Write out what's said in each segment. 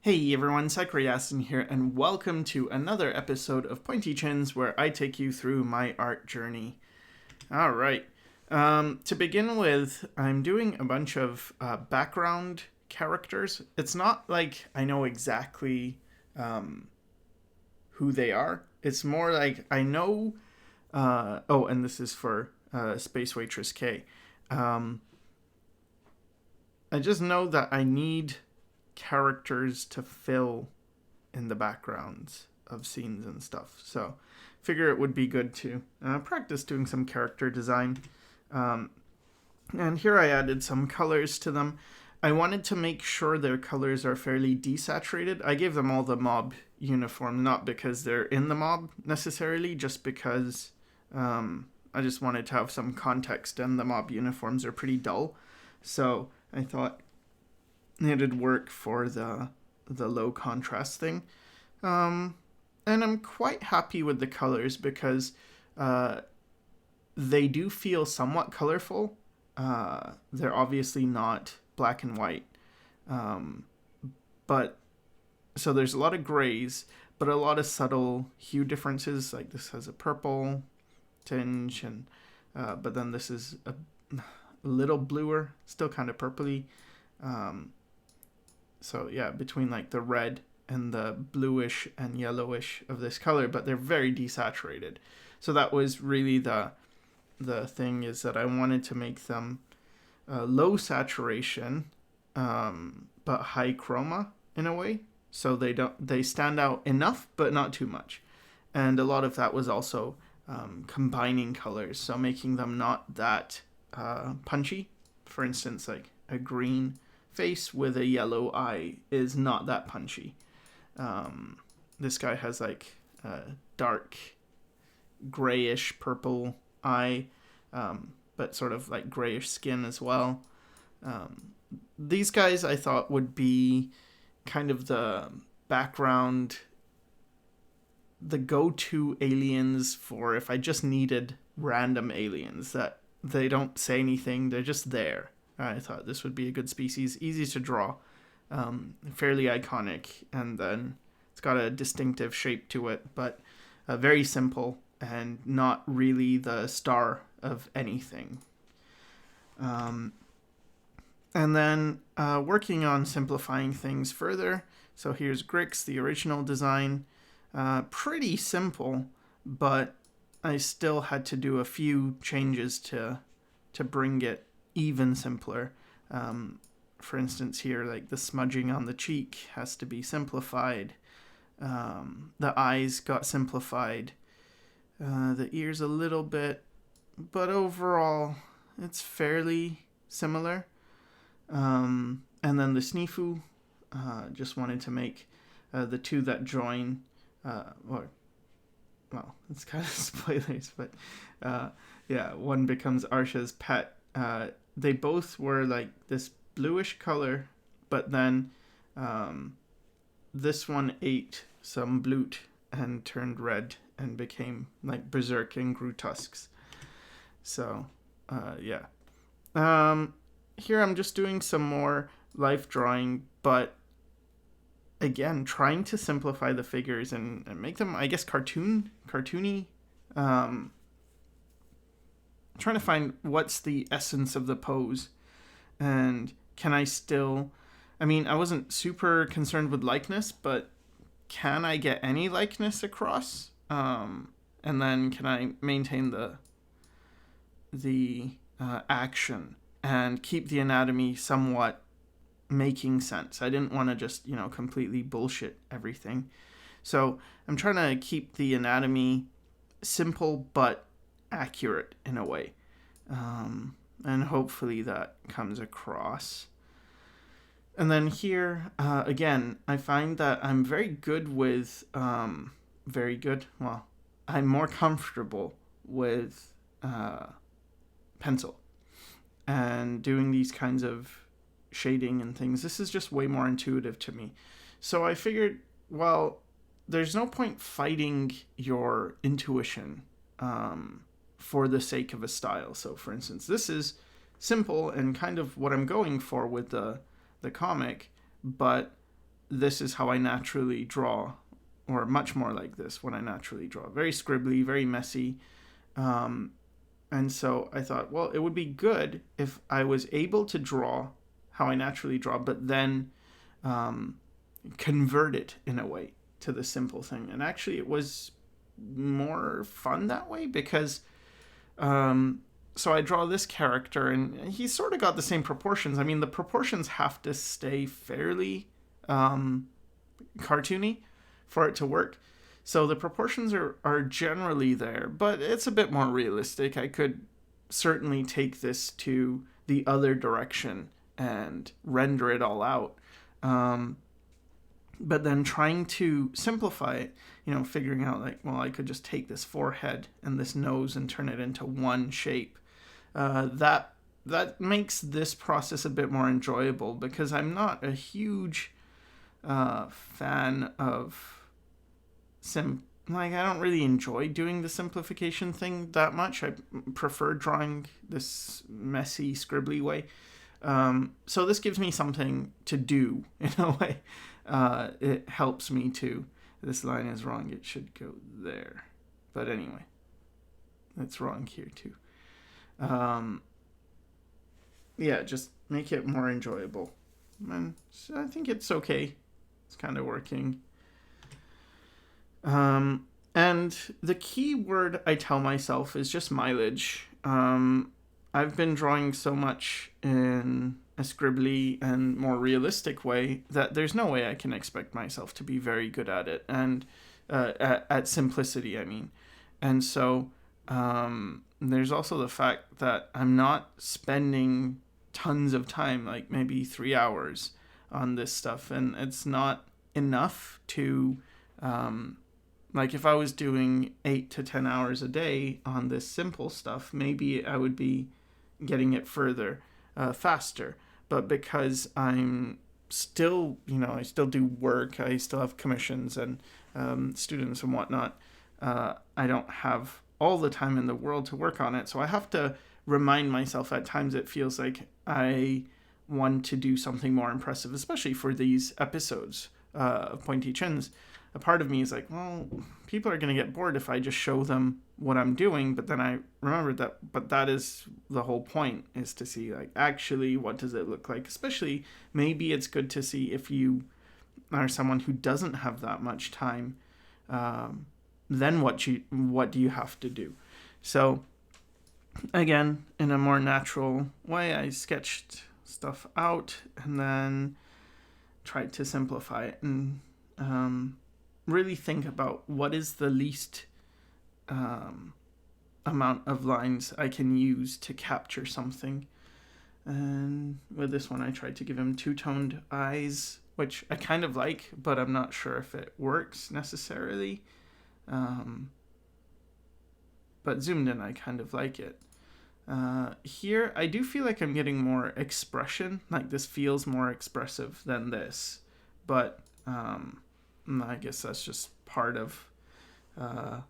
Hey everyone, Sakuryasin here, and welcome to another episode of Pointy Chins, where I take you through my art journey. Alright, to begin with, I'm doing a bunch of background characters. It's not like I know exactly who they are. It's more like I know, and this is for Space Waitress K. I just know that I need characters to fill in the backgrounds of scenes and stuff. So figure it would be good to practice doing some character design. And here I added some colors to them. I wanted to make sure their colors are fairly desaturated. I gave them all the mob uniform, not because they're in the mob necessarily, just because I just wanted to have some context, and the mob uniforms are pretty dull. So I thought it'd work for the low contrast thing. And I'm quite happy with the colors because they do feel somewhat colorful. They're obviously not black and white. But so there's a lot of grays, but a lot of subtle hue differences. Like this has a purple tinge, and but then this is a little bluer, still kind of purpley. So yeah, between like the red and the bluish and yellowish of this color, but they're very desaturated. So that was really the thing, is that I wanted to make them low saturation, but high chroma in a way. So they stand out enough, but not too much. And a lot of that was also combining colors, so making them not that punchy. For instance, like a green face with a yellow eye is not that punchy. This guy has like a dark grayish purple eye, but sort of like grayish skin as well. These guys I thought would be kind of the background, the go-to aliens for if I just needed random aliens that they don't say anything, they're just there. I thought this would be a good species, easy to draw, fairly iconic, and then it's got a distinctive shape to it, but very simple and not really the star of anything. And then working on simplifying things further. So here's Grix, the original design. Pretty simple, but I still had to do a few changes to bring it even simpler. For instance, here, like the smudging on the cheek has to be simplified. The eyes got simplified. The ears a little bit, but overall it's fairly similar. And then the Snifu, just wanted to make the two that join, it's kind of spoilers, but yeah, one becomes Arsha's pet. They both were like this bluish color, but then this one ate some bloot and turned red and became like berserk and grew tusks. So yeah. Here I'm just doing some more life drawing, but again, trying to simplify the figures and make them, I guess, cartoony. Trying to find what's the essence of the pose, and can I still, I mean, I wasn't super concerned with likeness, but can I get any likeness across, and then can I maintain the action and keep the anatomy somewhat making sense. I didn't want to just completely bullshit everything, so I'm trying to keep the anatomy simple but accurate in a way, and hopefully that comes across. And then here, again, I find that I'm very good with I'm more comfortable with pencil and doing these kinds of shading and things. This is just way more intuitive to me. So I figured, well, there's no point fighting your intuition for the sake of a style. So for instance, this is simple and kind of what I'm going for with the comic, but this is how I naturally draw, or much more like this when I naturally draw. Very scribbly, very messy. And so I thought, well, it would be good if I was able to draw how I naturally draw, but then convert it in a way to the simple thing. And actually it was more fun that way, because so I draw this character and he's sort of got the same proportions. I mean, the proportions have to stay fairly cartoony for it to work. So the proportions are generally there, but it's a bit more realistic. I could certainly take this to the other direction and render it all out. But then trying to simplify it, figuring out like, well, I could just take this forehead and this nose and turn it into one shape. That makes this process a bit more enjoyable, because I'm not a huge fan of I don't really enjoy doing the simplification thing that much. I prefer drawing this messy, scribbly way. So this gives me something to do in a way. It helps me to. This line is wrong. It should go there. But anyway, it's wrong here too. Yeah, just make it more enjoyable. And so I think it's okay. It's kind of working. And the key word I tell myself is just mileage. I've been drawing so much in a scribbly and more realistic way that there's no way I can expect myself to be very good at it, and at simplicity, I mean. And so there's also the fact that I'm not spending tons of time, like maybe 3 hours on this stuff, and it's not enough to like if I was doing 8 to 10 hours a day on this simple stuff, maybe I would be getting it further faster. But because I'm still, I still do work, I still have commissions and students and whatnot, I don't have all the time in the world to work on it. So I have to remind myself at times it feels like I want to do something more impressive, especially for these episodes of Pointy Chins. A part of me is like, well, people are going to get bored if I just show them what I'm doing. But then I remembered but that is the whole point, is to see like, actually, what does it look like? Especially maybe it's good to see if you are someone who doesn't have that much time, then what do you have to do? So again, in a more natural way, I sketched stuff out and then tried to simplify it and really think about what is the least amount of lines I can use to capture something. And with this one, I tried to give him two-toned eyes, which I kind of like, but I'm not sure if it works necessarily. But zoomed in, I kind of like it. Here, I do feel like I'm getting more expression. Like this feels more expressive than this. But I guess that's just part of the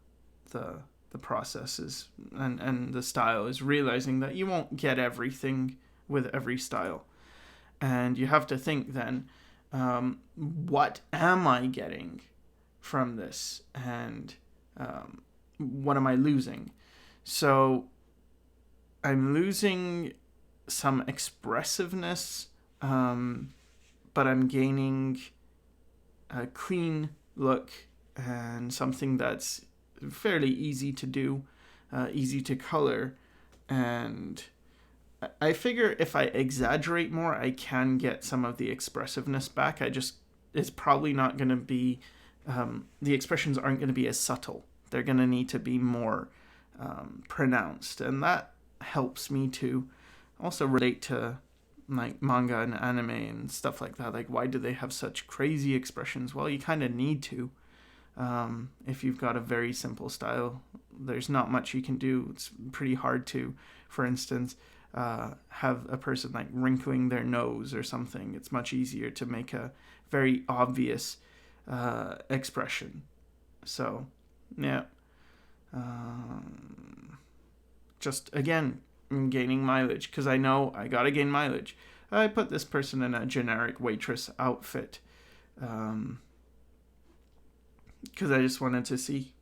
process is, and the style is realizing that you won't get everything with every style. And you have to think then, what am I getting from this? And what am I losing? So I'm losing some expressiveness, but I'm gaining a clean look and something that's fairly easy to do, easy to color. And I figure if I exaggerate more, I can get some of the expressiveness back. It's probably not going to be, the expressions aren't going to be as subtle. They're going to need to be more pronounced. And that helps me to also relate to like manga and anime and stuff like that. Like, why do they have such crazy expressions? Well, you kind of need to. If you've got a very simple style, there's not much you can do. It's pretty hard to, for instance, have a person like wrinkling their nose or something. It's much easier to make a very obvious expression. So, yeah. Just, again, gaining mileage, because I know I gotta gain mileage. I put this person in a generic waitress outfit. because I just wanted to see,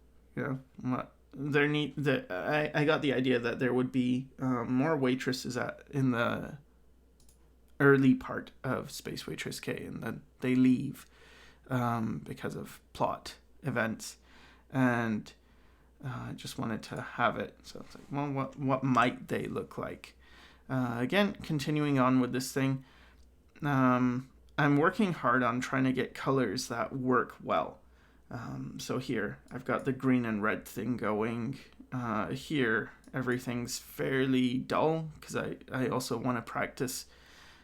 what there need. That I got the idea that there would be more waitresses in the early part of Space Waitress K, and then they leave because of plot events, and I just wanted to have it. So it's like, well, what might they look like? Again, continuing on with this thing, I'm working hard on trying to get colors that work well. So here, I've got the green and red thing going. Here, everything's fairly dull, because I also want to practice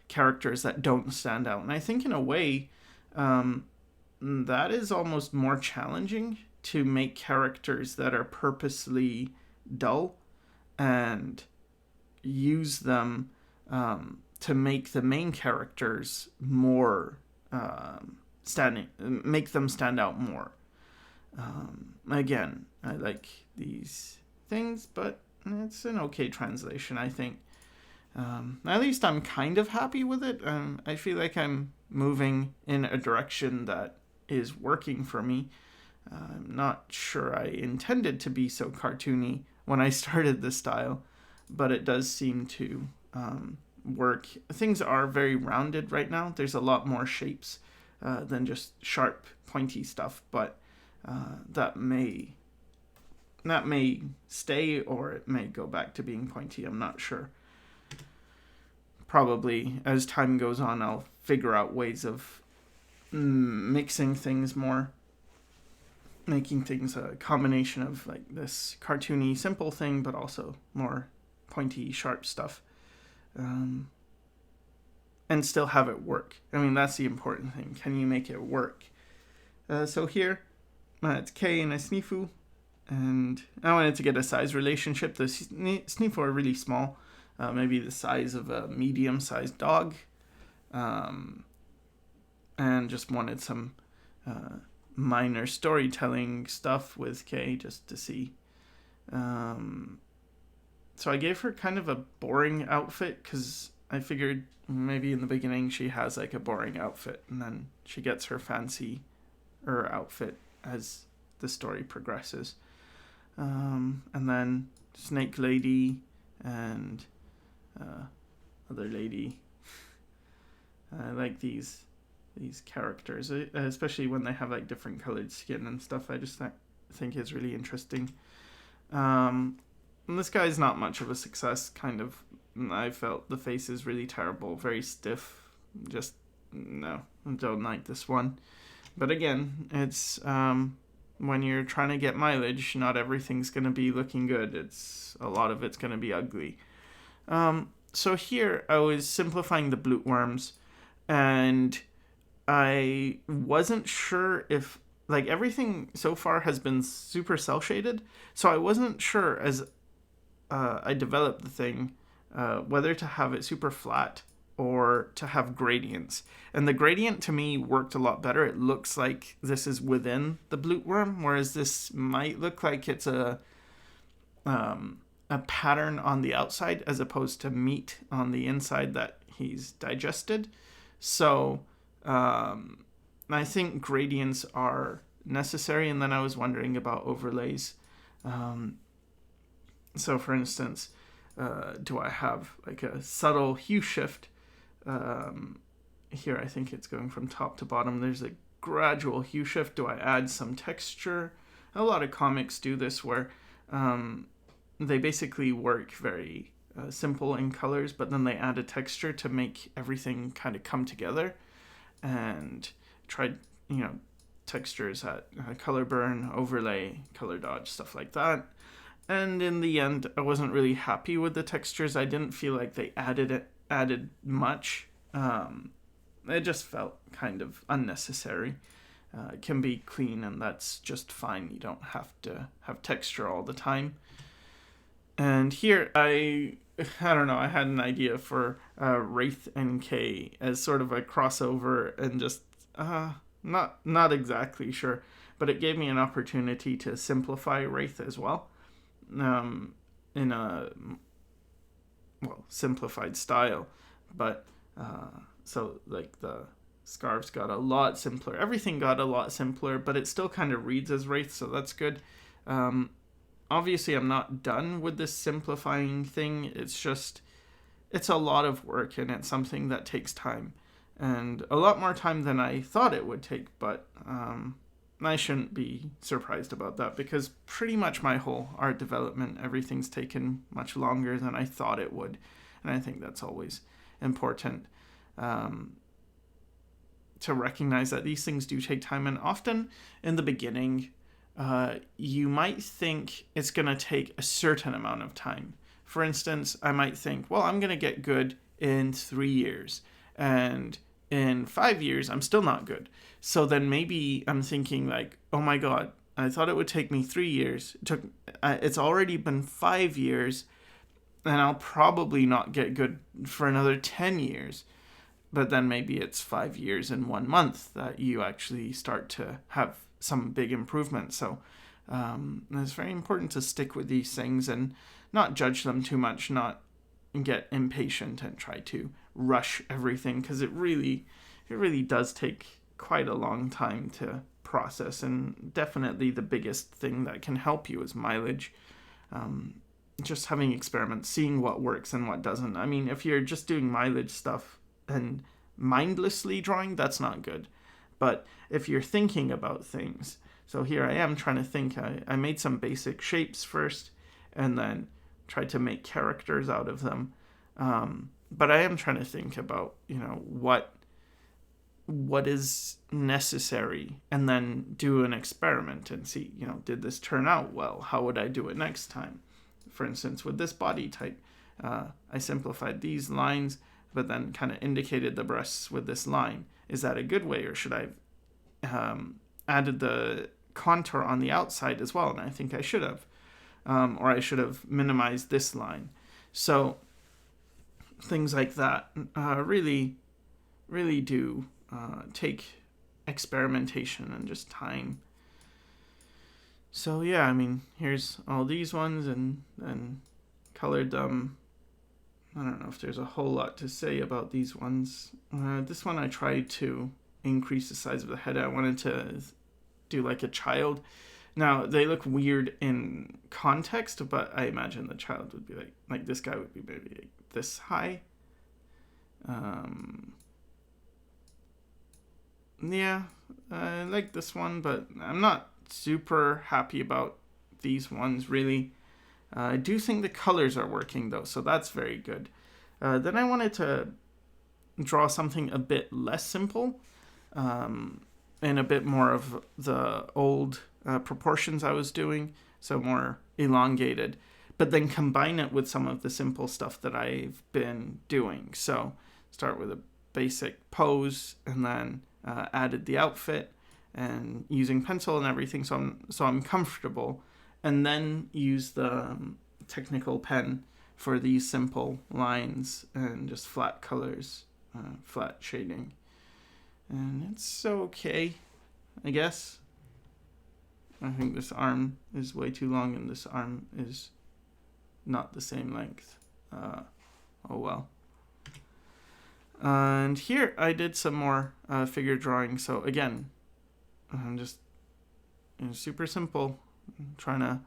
characters that don't stand out. And I think in a way, that is almost more challenging, to make characters that are purposely dull and use them to make the main characters more make them stand out more. Again, I like these things, but it's an okay translation, I think. At least I'm kind of happy with it. I feel like I'm moving in a direction that is working for me. I'm not sure I intended to be so cartoony when I started this style, but it does seem to work. Things are very rounded right now. There's a lot more shapes than just sharp, pointy stuff, but that may stay, or it may go back to being pointy. I'm not sure. Probably as time goes on, I'll figure out ways of mixing things more, making things a combination of like this cartoony, simple thing, but also more pointy, sharp stuff, and still have it work. I mean, that's the important thing. Can you make it work? So here, it's K and a Snifu, and I wanted to get a size relationship. The Snifu are really small, maybe the size of a medium-sized dog, and just wanted some minor storytelling stuff with K, just to see. So I gave her kind of a boring outfit, because I figured maybe in the beginning she has like a boring outfit, and then she gets her fancier outfit as the story progresses. And then Snake Lady and other lady. I like these characters, especially when they have like different colored skin and stuff. I just think it's really interesting. And this guy's not much of a success, kind of. I felt the face is really terrible, very stiff. Just, no, I don't like this one. But again, it's when you're trying to get mileage, not everything's going to be looking good. A lot of it's going to be ugly. So here I was simplifying the bloot worms, and I wasn't sure if, like, everything so far has been super cel shaded, so I wasn't sure as I developed the thing whether to have it super flat or to have gradients. And the gradient to me worked a lot better. It looks like this is within the bloot worm, whereas this might look like it's a pattern on the outside as opposed to meat on the inside that he's digested. So I think gradients are necessary, and then I was wondering about overlays. So for instance, do I have like a subtle hue shift? Here I think it's going from top to bottom. There's a gradual hue shift. Do I add some texture? A lot of comics do this, where they basically work very simple in colors, but then they add a texture to make everything kind of come together, and try, textures at color burn, overlay, color dodge, stuff like that. And in the end, I wasn't really happy with the textures. I didn't feel like they added much. It just felt kind of unnecessary. It can be clean, and that's just fine. You don't have to have texture all the time. And here, I don't know, I had an idea for Wraith and K as sort of a crossover, and just not exactly sure, but it gave me an opportunity to simplify Wraith as well, in a simplified style. But so like the scarves got a lot simpler. Everything got a lot simpler, but it still kind of reads as wraith, so that's good. Obviously, I'm not done with this simplifying thing. It's a lot of work, and it's something that takes time. And a lot more time than I thought it would take, but I shouldn't be surprised about that, because pretty much my whole art development, everything's taken much longer than I thought it would. And I think that's always important, to recognize that these things do take time. And often in the beginning, you might think it's going to take a certain amount of time. For instance, I might think, well, I'm going to get good in 3 years. And in 5 years, I'm still not good. So then maybe I'm thinking like, oh my God, I thought it would take me 3 years. It's already been 5 years, and I'll probably not get good for another 10 years. But then maybe it's 5 years and 1 month that you actually start to have some big improvement. So it's very important to stick with these things and not judge them too much, not get impatient and try to rush everything, because it really does take quite a long time to process. And definitely the biggest thing that can help you is mileage. Just having experiments, seeing what works and what doesn't. I mean, if you're just doing mileage stuff and mindlessly drawing, that's not good. But if you're thinking about things, so here I am trying to think. I made some basic shapes first, and then tried to make characters out of them. But I am trying to think about, what is necessary, and then do an experiment and see, did this turn out well? How would I do it next time? For instance, with this body type, I simplified these lines, but then kind of indicated the breasts with this line. Is that a good way, or should I have added the contour on the outside as well? And I think I should have. Or I should have minimized this line. So things like that really do take experimentation and just time. So yeah, I mean, here's all these ones, and colored them. I don't know if there's a whole lot to say about these ones. This one I tried to increase the size of the head. I wanted to do like a child. Now, they look weird in context, but I imagine the child would be like this guy would be maybe like this high. Yeah, I like this one, but I'm not super happy about these ones, really. I do think the colors are working, though, so that's very good. Then I wanted to draw something a bit less simple, and a bit more of the old proportions I was doing, so more elongated, but then combine it with some of the simple stuff that I've been doing. So start with a basic pose, and then added the outfit and using pencil and everything, so I'm comfortable, and then use the technical pen for these simple lines and just flat colors, flat shading, and it's okay, I guess. I think this arm is way too long, and this arm is not the same length. Oh well. And here I did some more figure drawing. So again, I'm just super simple. I'm trying to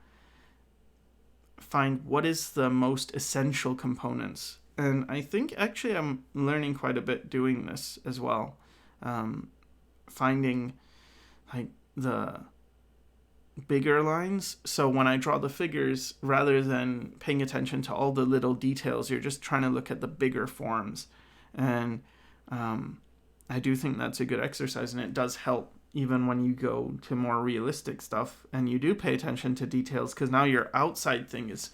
find what is the most essential components. And I think actually I'm learning quite a bit doing this as well. Finding like the bigger lines. So when I draw the figures, rather than paying attention to all the little details, you're just trying to look at the bigger forms. And I do think that's a good exercise, and it does help even when you go to more realistic stuff and you do pay attention to details, because now your outside thing is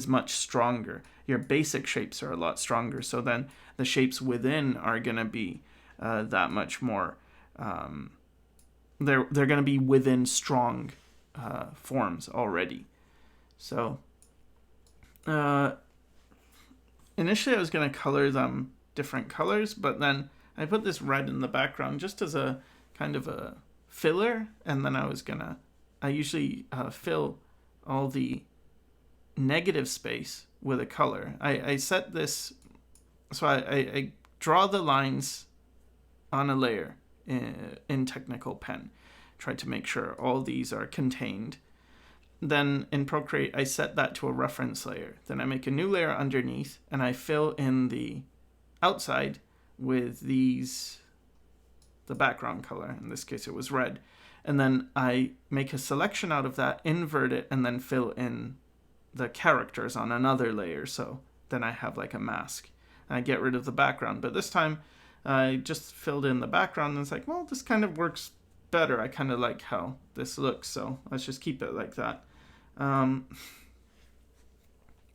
much stronger. Your basic shapes are a lot stronger, so then the shapes within are going to be that much more, they're going to be within strong forms already. So initially I was going to color them different colors, but then I put this red in the background just as a kind of a filler, and then I usually fill all the negative space with a color. I set this, so I draw the lines on a layer in Technical Pen. Try to make sure all these are contained. Then in Procreate, I set that to a reference layer. Then I make a new layer underneath, and I fill in the outside with the background color. In this case, it was red. And then I make a selection out of that, invert it, and then fill in the characters on another layer. So then I have like a mask. And I get rid of the background. But this time, I just filled in the background, and it's like, well, this kind of works better. I kind of like how this looks, so let's just keep it like that. And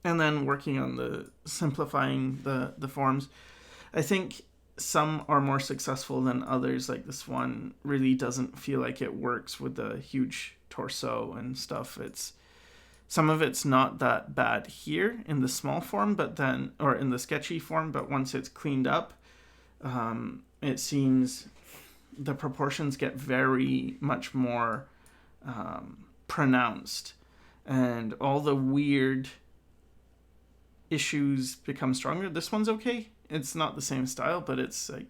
then working on the simplifying the forms. I think some are more successful than others. Like this one really doesn't feel like it works with the huge torso and stuff. Some of it's not that bad here in the small form, but then, or in the sketchy form, but once it's cleaned up, it seems the proportions get very much more pronounced, and all the weird issues become stronger. This one's okay. It's not the same style, but it's like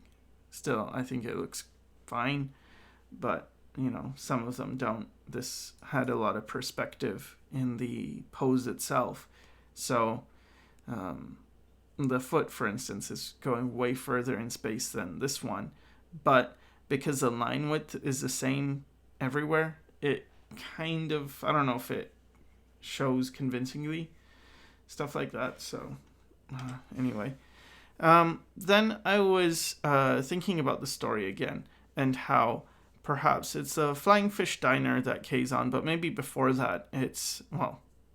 still, I think it looks fine. But some of them don't. This had a lot of perspective in the pose itself, so the foot, for instance, is going way further in space than this one, but because the line width is the same everywhere, it kind of, I don't know if it shows convincingly, stuff like that. So anyway, then I was thinking about the story again, and how perhaps it's a flying fish diner that Kay's on, but maybe before that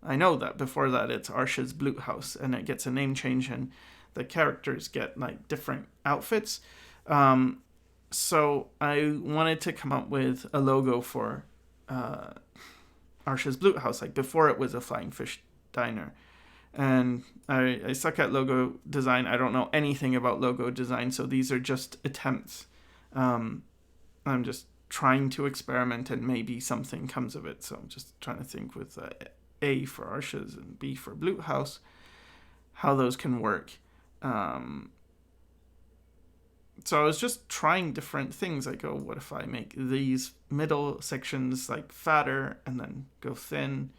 I know that before that it's Arsha's Blute House, and it gets a name change, and the characters get like different outfits. So I wanted to come up with a logo for Arsha's Blute House, like before it was a flying fish diner. And I suck at logo design. I don't know anything about logo design, so these are just attempts. I'm just trying to experiment, and maybe something comes of it. So I'm just trying to think with A for Arsha's and B for Blute House, how those can work. So I was just trying different things. Like, what if I make these middle sections like fatter and then go thin?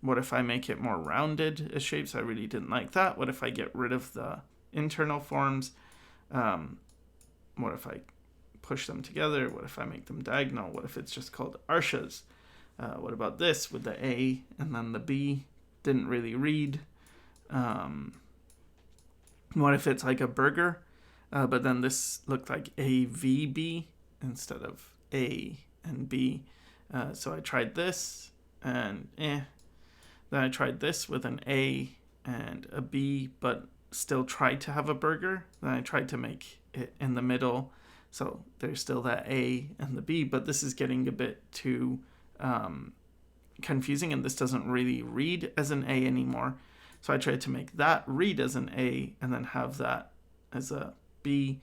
What if I make it more rounded as shapes? I really didn't like that. What if I get rid of the internal forms? What if I push them together? What if I make them diagonal? What if it's just called Arsha's? What about this with the A and then the B? Didn't really read. What if it's like a burger? But then this looked like AVB instead of A and B. So I tried this, and Then I tried this with an A and a B, but still tried to have a burger. Then I tried to make it in the middle, so there's still that A and the B, but this is getting a bit too confusing, and this doesn't really read as an A anymore. So I tried to make that read as an A and then have that as a B,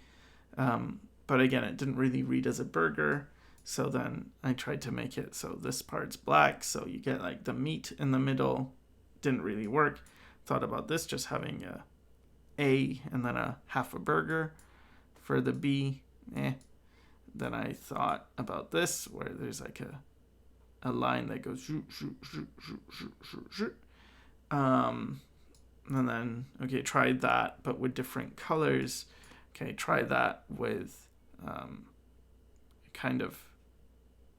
but again, it didn't really read as a burger. So then I tried to make it so this part's black, so you get like the meat in the middle. Didn't really work. Thought about this, just having a and then a half a burger for the B. Then I thought about this, where there's like a line that goes shoot, shoot, shoot, shoot, shoot, shoot, shoot. And then, okay, tried that, but with different colors. Okay, try that with kind of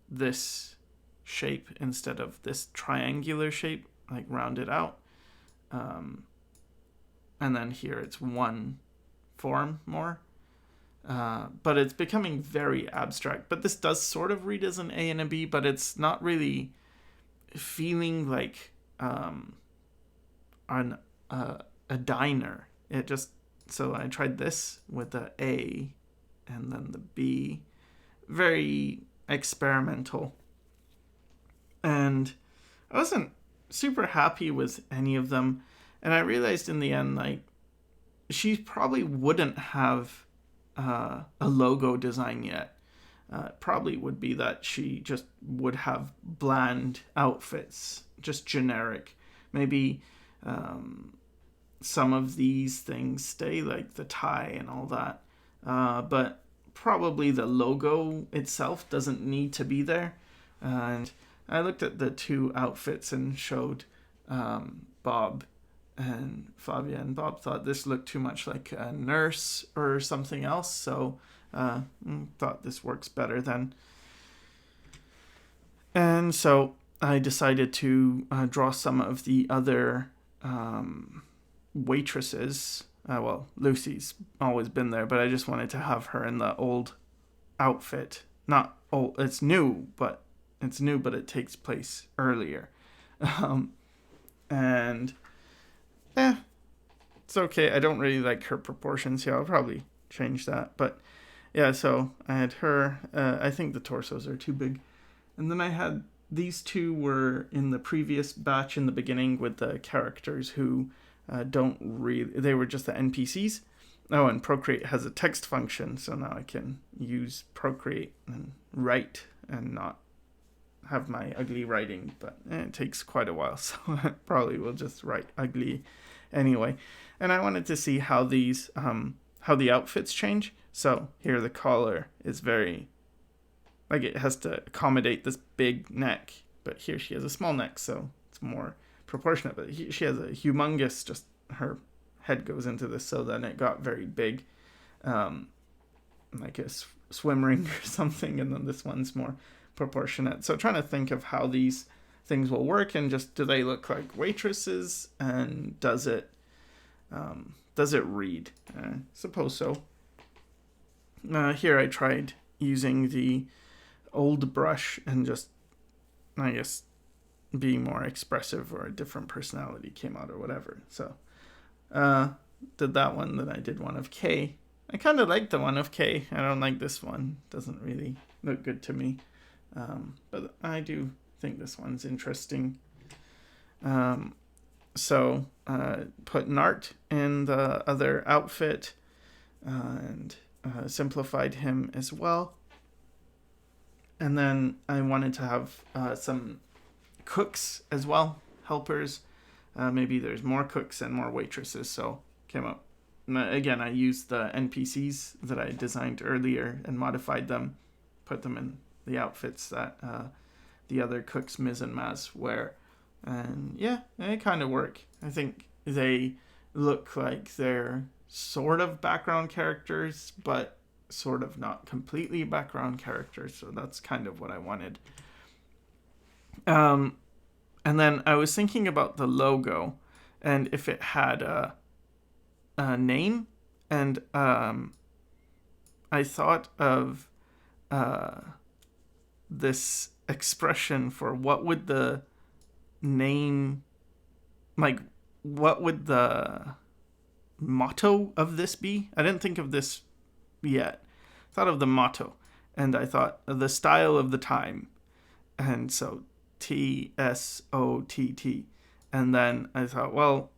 this shape instead of this triangular shape, like rounded out. And then here it's one form more. But it's becoming very abstract. But this does sort of read as an A and a B, but it's not really feeling like a diner. It just, so I tried this with the A and then the B. Very experimental. And I wasn't super happy with any of them. And I realized in the end, like, she probably wouldn't have a logo design yet. Probably would be that she just would have bland outfits, just generic. Maybe some of these things stay, like the tie and all that. But probably the logo itself doesn't need to be there. And I looked at the two outfits and showed Bob and Flavia, and Bob thought this looked too much like a nurse or something else, so thought this works better then. And so I decided to draw some of the other waitresses. Well, Lucy's always been there, but I just wanted to have her in the old outfit. Not old, it's new, but it takes place earlier. And it's okay. I don't really like her proportions here. I'll probably change that. But yeah, so I had her. I think the torsos are too big. And then I had these two were in the previous batch in the beginning with the characters who they were just the NPCs. Oh, and Procreate has a text function, so now I can use Procreate and write and not have my ugly writing, but it takes quite a while, so I probably will just write ugly anyway. And I wanted to see how these how the outfits change. So here the collar is very, like, it has to accommodate this big neck, but here she has a small neck, so it's more proportionate. But she has a humongous, just her head goes into this, so then it got very big, like a swim ring or something, and then this one's more proportionate. So trying to think of how these things will work, and just do they look like waitresses, and does it read? Suppose so. Here I tried using the old brush and just, I guess, being more expressive, or a different personality came out or whatever. So did that one. Then I did one of K. I kind of like the one of K. I don't like this one. Doesn't really look good to me. But I do think this one's interesting. So put Nart in the other outfit, and simplified him as well. And then I wanted to have some cooks as well, helpers. Maybe there's more cooks and more waitresses, so came up. Again, I used the NPCs that I designed earlier and modified them, put them in the outfits that the other cooks, Miz and Maz, wear. And yeah, they kind of work. I think they look like they're sort of background characters, but sort of not completely background characters. So that's kind of what I wanted. And then I was thinking about the logo, and if it had a name, and I thought of this expression for what would the name, like, what would the motto of this be? I didn't think of this yet. I thought of the motto, and I thought the style of the time, and so TSOTT, and then I thought, well,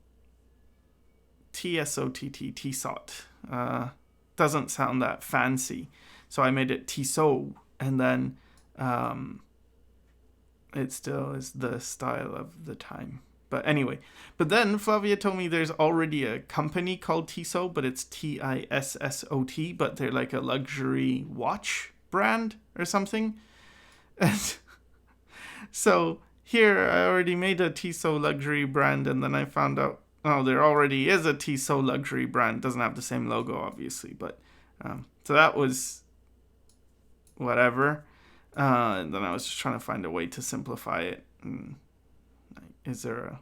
TSOTT, TSOT, doesn't sound that fancy, so I made it TSO, and then it still is the style of the time. But anyway, but then Flavia told me there's already a company called Tissot, but it's TISSOT, but they're like a luxury watch brand or something. And so here I already made a Tissot luxury brand, and then I found out, oh, there already is a Tissot luxury brand. Doesn't have the same logo, obviously, but so that was whatever. And then I was just trying to find a way to simplify it. And is there a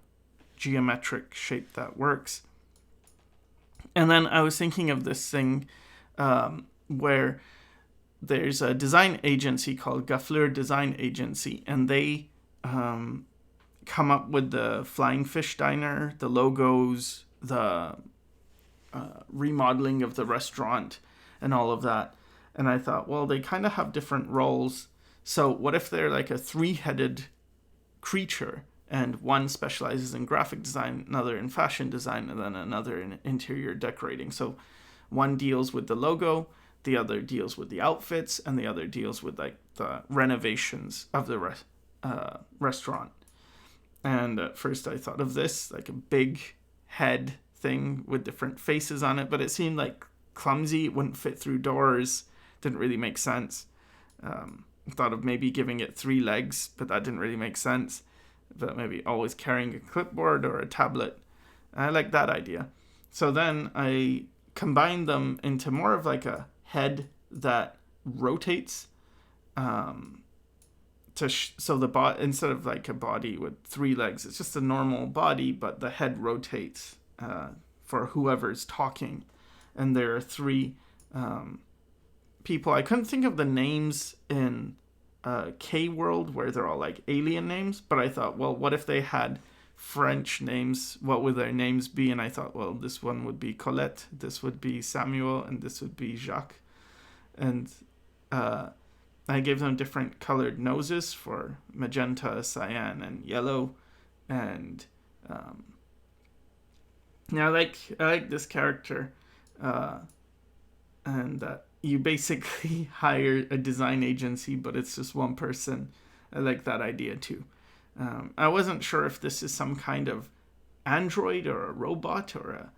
geometric shape that works? And then I was thinking of this thing where there's a design agency called Gaffleur Design Agency, and they come up with the Flying Fish Diner, the logos, the remodeling of the restaurant, and all of that. And I thought, well, they kind of have different roles. So what if they're like a three-headed creature, and one specializes in graphic design, another in fashion design, and then another in interior decorating. So one deals with the logo, the other deals with the outfits, and the other deals with like the renovations of the restaurant. And at first I thought of this, like a big head thing with different faces on it, but it seemed like clumsy, it wouldn't fit through doors. didn't really make sense. Thought of maybe giving it 3 legs, but that didn't really make sense. But maybe always carrying a clipboard or a tablet. I like that idea. So then I combined them into more of like a head that rotates. So the instead of like a body with 3 legs, it's just a normal body, but the head rotates for whoever's talking. And there are 3 people. I couldn't think of the names in K World where they're all like alien names, but I thought, well, what if they had French names? What would their names be? And I thought, well, this one would be Colette, this would be Samuel, and this would be Jacques. And I gave them different colored noses for magenta, cyan, and yellow. And I like this character, and you basically hire a design agency, but it's just one person. I like that idea too. I wasn't sure if this is some kind of android or a robot or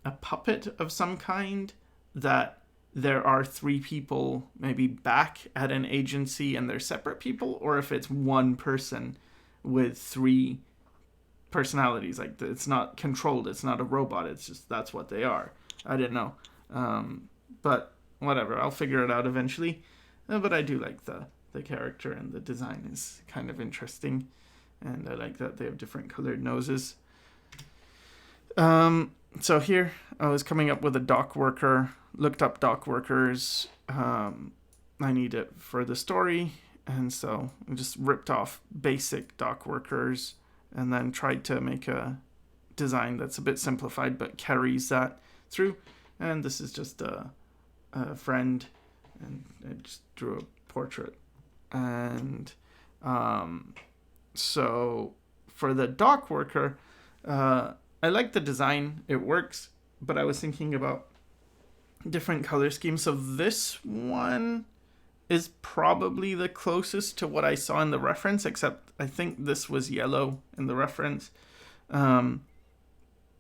a puppet of some kind, that there are 3 people maybe back at an agency and they're separate people, or if it's one person with 3 personalities. Like, it's not controlled, it's not a robot, it's just that's what they are. I didn't know. But whatever, I'll figure it out eventually. But I do like the character, and the design is kind of interesting, and I like that they have different colored noses. So here I was coming up with a dock worker, looked up dock workers. I need it for the story, and so I just ripped off basic dock workers and then tried to make a design that's a bit simplified but carries that through. And this is just a friend, and I just drew a portrait. And so for the dock worker, I like the design, it works, but I was thinking about different color schemes. So this one is probably the closest to what I saw in the reference, except I think this was yellow in the reference. And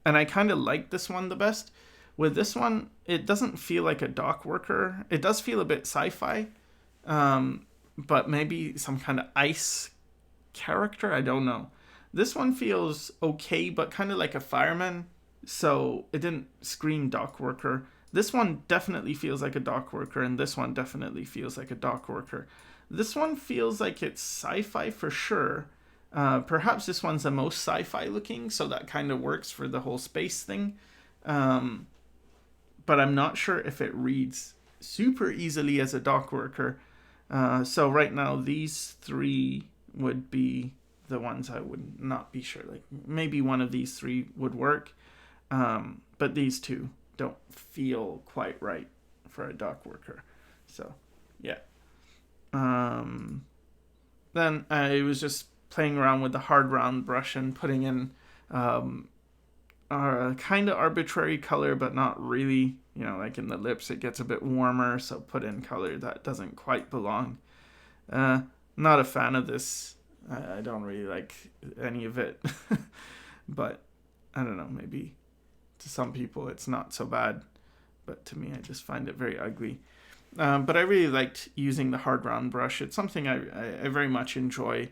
I kind of like this one the best. With this one, it doesn't feel like a dock worker. It does feel a bit sci-fi, but maybe some kind of ice character. I don't know. This one feels okay, but kind of like a fireman, so it didn't scream dock worker. This one definitely feels like a dock worker, and this one definitely feels like a dock worker. This one feels like it's sci-fi for sure. Perhaps this one's the most sci-fi looking, so that kind of works for the whole space thing. But I'm not sure if it reads super easily as a dock worker. So right now, these 3 would be the ones I would not be sure. Like, maybe one of these 3 would work, but these 2 don't feel quite right for a dock worker. So, yeah. Then I was just playing around with the hard round brush and putting in a kind of arbitrary color, but not really. You know, like in the lips, it gets a bit warmer, so put in color that doesn't quite belong. Not a fan of this. I don't really like any of it. But I don't know, maybe to some people it's not so bad, but to me I just find it very ugly. But I really liked using the hard round brush. It's something I very much enjoy,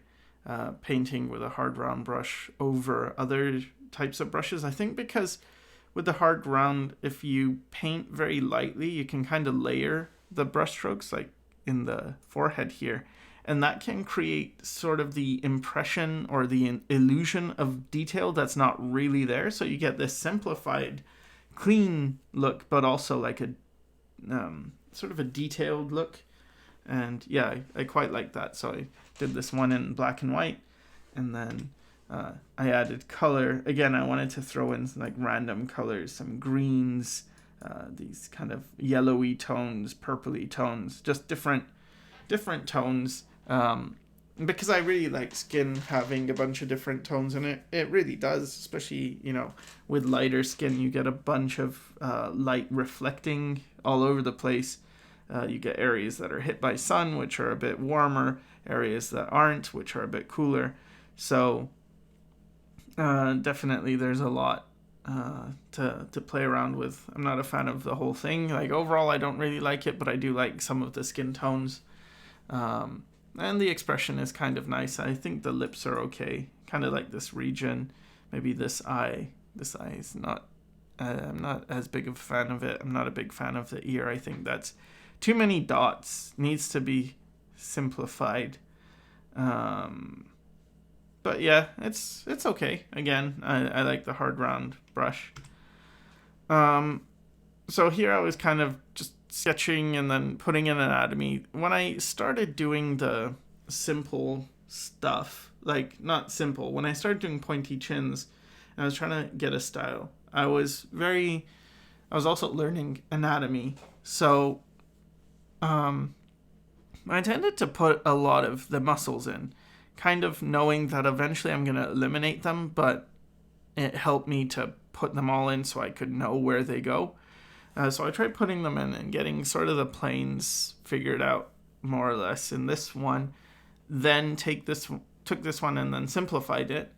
painting with a hard round brush over other types of brushes. I think because with the hard round, if you paint very lightly, you can kind of layer the brush strokes, like in the forehead here, and that can create sort of the impression or the illusion of detail that's not really there. So you get this simplified, clean look, but also like a sort of a detailed look. And yeah, I quite like that. So I did this one in black and white, and then I added color. Again, I wanted to throw in like random colors, some greens, these kind of yellowy tones, purpley tones, just different tones. Because I really like skin having a bunch of different tones in it. It really does, especially, you know, with lighter skin, you get a bunch of light reflecting all over the place. You get areas that are hit by sun, which are a bit warmer, areas that aren't, which are a bit cooler. So definitely there's a lot to play around with. I'm not a fan of the whole thing. Like overall, I don't really like it, but I do like some of the skin tones. And the expression is kind of nice. I think the lips are okay. Kind of like this region. Maybe this eye. This eye is not. I'm not as big of a fan of it. I'm not a big fan of the ear. I think that's too many dots. Needs to be simplified. But yeah, it's okay. Again, I like the hard round brush. So here I was kind of just sketching and then putting in anatomy. When I started doing the simple stuff, like not simple, when I started doing pointy chins and I was trying to get a style, I was also learning anatomy. So I tended to put a lot of the muscles in, kind of knowing that eventually I'm going to eliminate them, but it helped me to put them all in so I could know where they go. So I tried putting them in and getting sort of the planes figured out more or less in this one. Then took this one and then simplified it,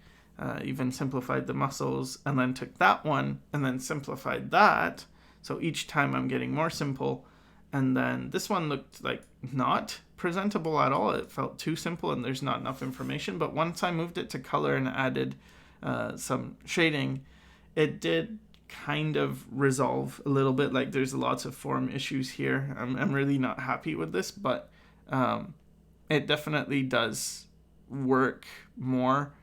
even simplified the muscles, and then took that one and then simplified that. So each time I'm getting more simple. And then this one looked like not presentable at all. It felt too simple and there's not enough information. But once I moved it to color and added some shading, it did kind of resolve a little bit. Like there's lots of form issues here. I'm really not happy with this, but it definitely does work more.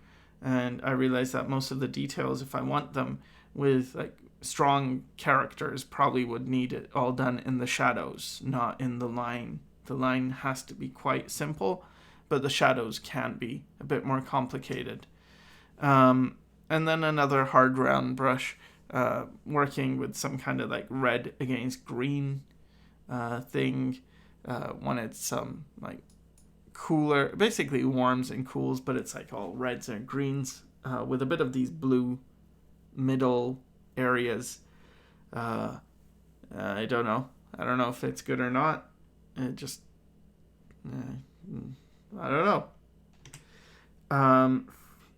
And I realize that most of the details, if I want them with like strong characters, probably would need it all done in the shadows, not in the line. The line has to be quite simple, but the shadows can be a bit more complicated. And then another hard round brush, working with some kind of like red against green thing. Wanted some like cooler, basically warms and cools, but it's like all reds and greens with a bit of these blue middle areas. I don't know. I don't know if it's good or not. It just, I don't know. And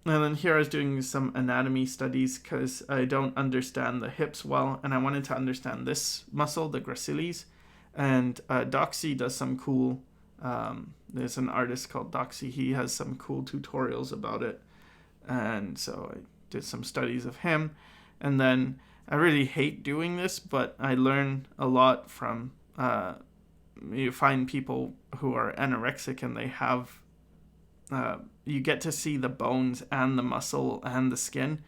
then here I was doing some anatomy studies because I don't understand the hips well, and I wanted to understand this muscle, the gracilis. And Doxy does some cool. There's an artist called Doxy. He has some cool tutorials about it, and so I did some studies of him. And then I really hate doing this, but I learn a lot from. You find people who are anorexic and they have. You get to see the bones and the muscle and the skin,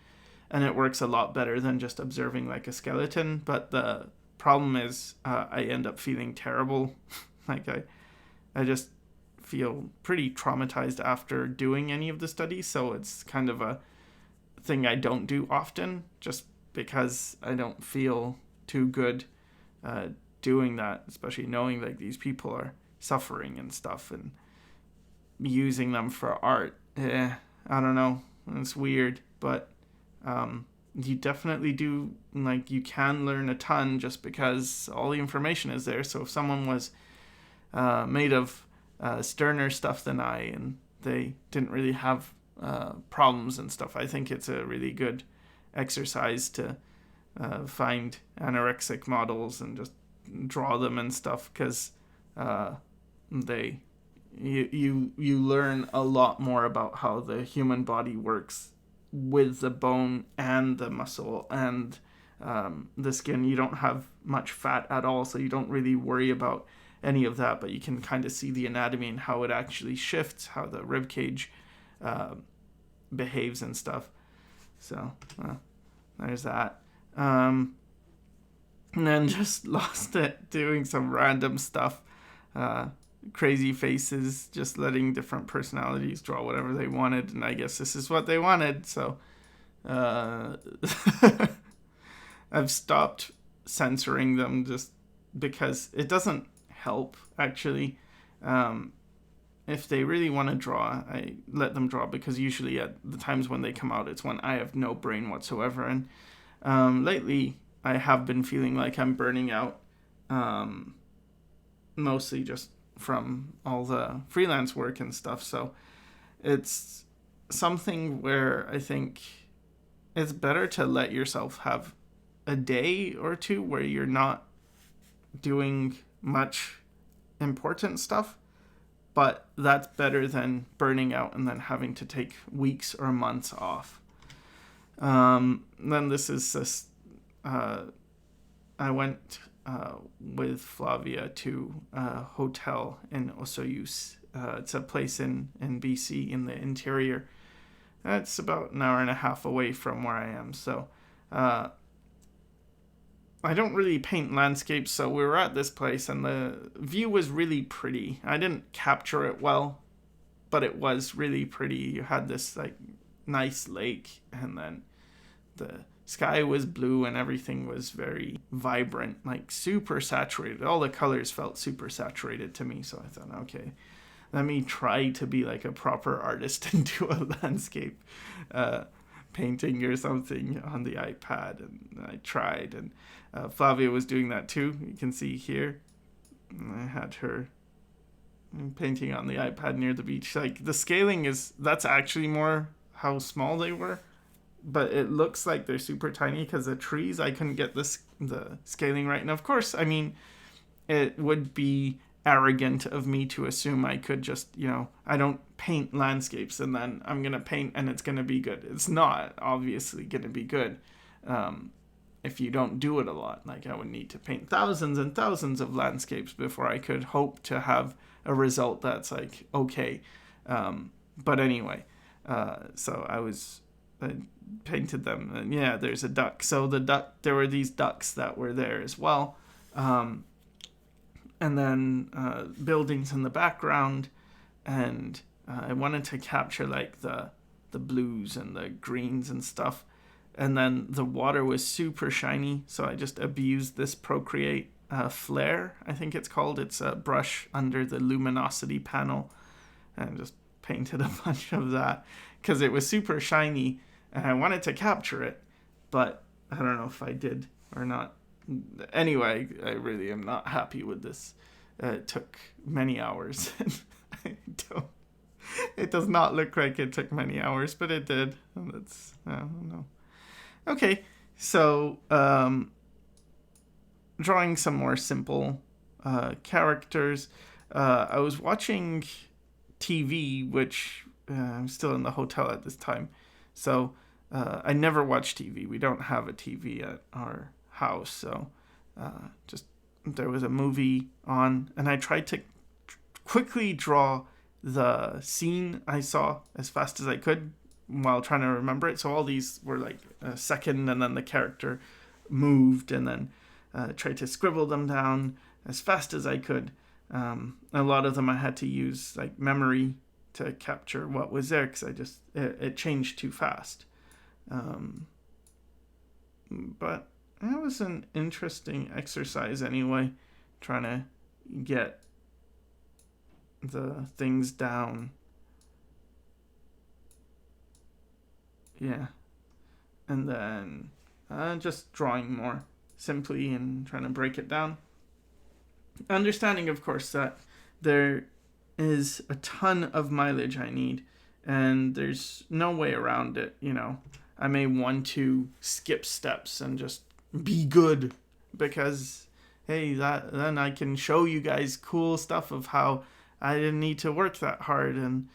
and it works a lot better than just observing like a skeleton. But the problem is, I end up feeling terrible. Like I just feel pretty traumatized after doing any of the studies, so it's kind of a thing I don't do often, just because I don't feel too good doing that, especially knowing like these people are suffering and stuff and using them for art. I don't know. It's weird, but you definitely do, like, you can learn a ton just because all the information is there. So if someone was made of sterner stuff than I, and they didn't really have problems and stuff, I think it's a really good exercise to find anorexic models and just draw them and stuff, because you learn a lot more about how the human body works with the bone and the muscle and the skin. You don't have much fat at all, so you don't really worry about any of that, but you can kind of see the anatomy and how it actually shifts, how the rib cage behaves and stuff. So there's that. And then just lost it doing some random stuff. Crazy faces, just letting different personalities draw whatever they wanted, and I guess this is what they wanted, so I've stopped censoring them just because it doesn't help, actually. If they really want to draw, I let them draw, because usually at the times when they come out, it's when I have no brain whatsoever. And lately, I have been feeling like I'm burning out, mostly just from all the freelance work and stuff. So it's something where I think it's better to let yourself have a day or two where you're not doing much important stuff, but that's better than burning out and then having to take weeks or months off. Then this is this. I went with Flavia to a hotel in Osoyoos. It's a place in BC in the interior. It's about an hour and a half away from where I am. So I don't really paint landscapes, so we were at this place and the view was really pretty. I didn't capture it well, but it was really pretty. You had this like nice lake, and then the sky was blue and everything was very vibrant, like super saturated. All the colors felt super saturated to me, so I thought, okay, let me try to be like a proper artist and do a landscape painting or something on the iPad. And I tried, and Flavia was doing that too. You can see here I had her painting on the iPad near the beach. Like the scaling that's actually more how small they were, but it looks like they're super tiny because the trees, I couldn't get the scaling right. And of course, I mean, it would be arrogant of me to assume I could just, I don't paint landscapes and then I'm going to paint and it's going to be good. It's not obviously going to be good if you don't do it a lot. Like I would need to paint thousands and thousands of landscapes before I could hope to have a result that's like, okay. But anyway, so I painted them, and yeah, there's a duck. So there were these ducks that were there as well. And then buildings in the background, and I wanted to capture like the blues and the greens and stuff. And then the water was super shiny, so I just abused this Procreate flare, I think it's called. It's a brush under the luminosity panel, and just painted a bunch of that because it was super shiny and I wanted to capture it, but I don't know if I did or not. Anyway, I really am not happy with this. It took many hours. It does not look like it took many hours, but it did. And that's, I don't know. Okay, so drawing some more simple characters. I was watching TV, which I'm still in the hotel at this time. So I never watch TV. We don't have a TV at our house, so just there was a movie on, and I tried to quickly draw the scene I saw as fast as I could while trying to remember it. So all these were like a second, and then the character moved, and then tried to scribble them down as fast as I could. A lot of them I had to use like memory to capture what was there because it changed too fast. But it was an interesting exercise anyway, trying to get the things down. Yeah. And then just drawing more simply and trying to break it down. Understanding, of course, that there is a ton of mileage I need, and there's no way around it, I may want to skip steps and just be good because, hey, then I can show you guys cool stuff of how I didn't need to work that hard and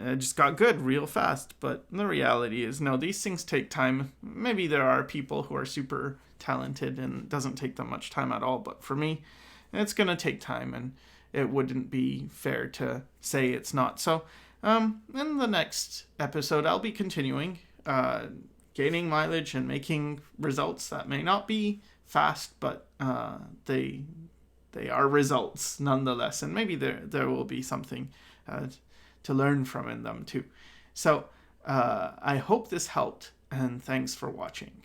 I just got good real fast. But the reality is, no, these things take time. Maybe there are people who are super talented and it doesn't take them much time at all, but for me, it's going to take time, and it wouldn't be fair to say it's not. So in the next episode, I'll be continuing gaining mileage and making results that may not be fast, but they are results nonetheless, and maybe there will be something to learn from in them too. So I hope this helped, and thanks for watching.